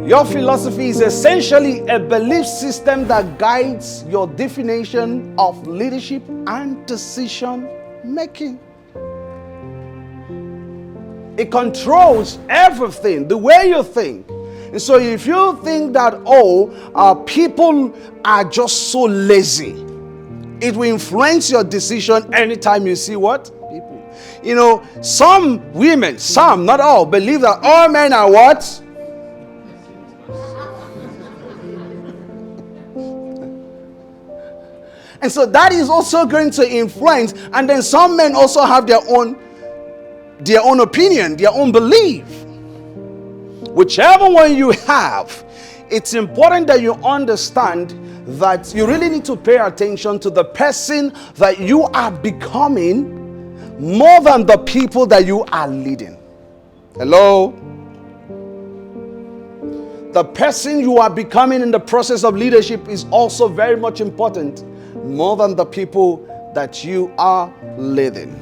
Your philosophy is essentially a belief system that guides your definition of leadership and decision making. It controls everything, the way you think. And so if you think that, people are just so lazy, it will influence your decision anytime you see what? People. Some women, some, not all, believe that all men are what? And so that is also going to influence. And then some men also have their own opinion, their own belief. Whichever one you have, it's important that you understand that you really need to pay attention to the person that you are becoming more than the people that you are leading. Hello? The person you are becoming in the process of leadership is also very much important, more than the people that you are leading.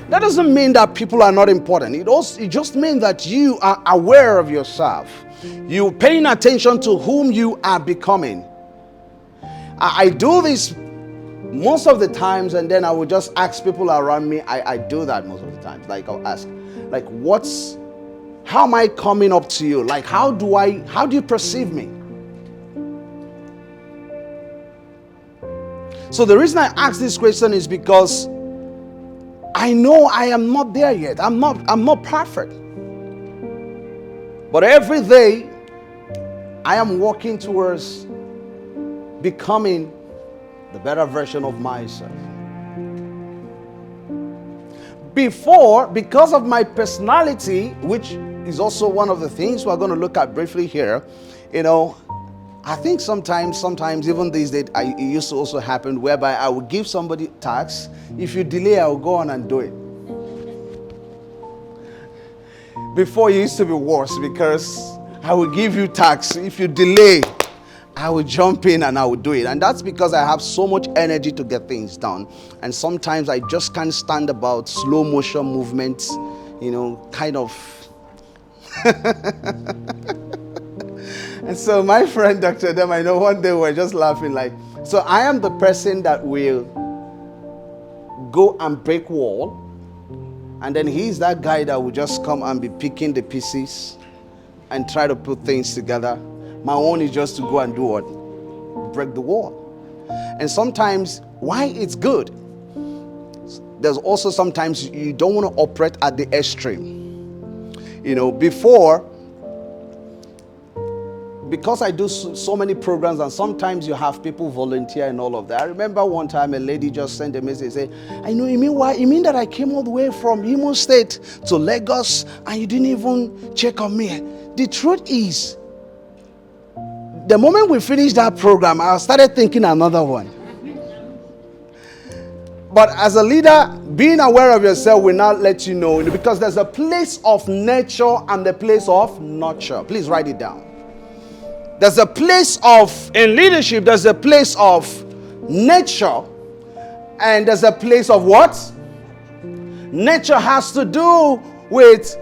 That doesn't mean that people are not important. It just means that you are aware of yourself. You're paying attention to whom you are becoming. I do this most of the times, and then I will just ask people around me. I do that most of the times. Like, I'll ask, like, how am I coming up to you? Like, how do you perceive me? So the reason I ask this question is because I know I am not there yet. I'm not perfect. But every day I am working towards becoming the better version of myself. Because of my personality, which is also one of the things we're going to look at briefly here, I think sometimes even these days, it used to also happen whereby I would give somebody tasks. If you delay, I will go on and do it. Before, it used to be worse because I will give you tasks. If you delay, I will jump in and I will do it. And that's because I have so much energy to get things done. And sometimes I just can't stand about slow motion movements, kind of. And so my friend, Dr. Dem, I know one day we were just laughing so I am the person that will go and break wall. And then he's that guy that will just come and be picking the pieces and try to put things together. My own is just to go and do what? Break the wall. And sometimes, why it's good, there's also sometimes you don't want to operate at the extreme. Because I do so many programs, and sometimes you have people volunteer and all of that. I remember one time a lady just sent a message saying, I know, you mean what? You mean that I came all the way from Imo State to Lagos and you didn't even check on me? The truth is, the moment we finished that program, I started thinking another one. But as a leader, being aware of yourself will not let you know, because there's a place of nature and the place of nurture. Please write it down. There's a place in leadership, there's a place of nature, and there's a place of what? Nature has to do with,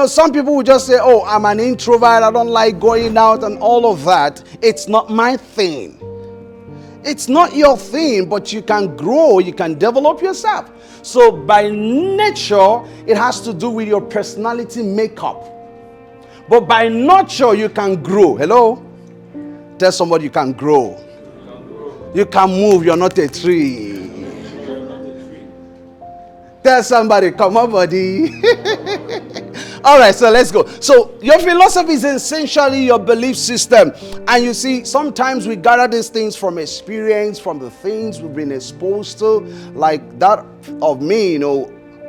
some people will just say, oh, I'm an introvert, I don't like going out and all of that. It's not my thing. It's not your thing, but you can grow, you can develop yourself. So by nature, it has to do with your personality makeup. But by nurture, you can grow. Hello? Tell somebody you can grow. You can move. You're not a tree. Tell somebody, come on, buddy. All right, so let's go. So your philosophy is essentially your belief system. And you see, sometimes we gather these things from experience, from the things we've been exposed to. Like that of me,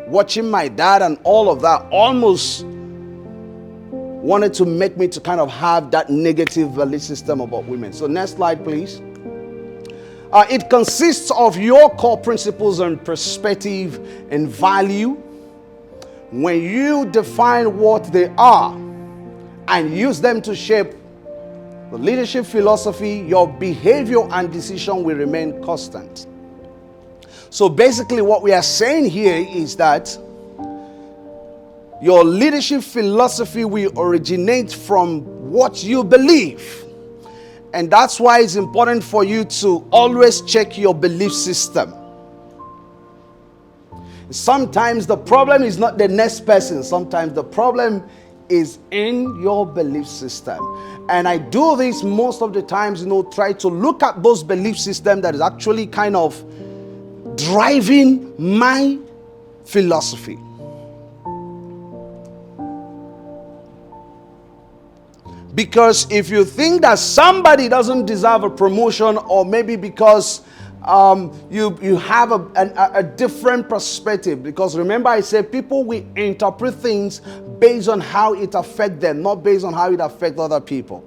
watching my dad and all of that almost wanted to make me to kind of have that negative belief system about women. So next slide, please. It consists of your core principles and perspective and value. When you define what they are and use them to shape the leadership philosophy, your behavior and decision will remain constant. So basically what we are saying here is that your leadership philosophy will originate from what you believe. And that's why it's important for you to always check your belief system. Sometimes the problem is not the next person. Sometimes the problem is in your belief system. And I do this most of the times, try to look at those belief systems that is actually kind of driving my philosophy. Because if you think that somebody doesn't deserve a promotion, or maybe because you have a different perspective, because remember I said people will interpret things based on how it affects them, not based on how it affects other people.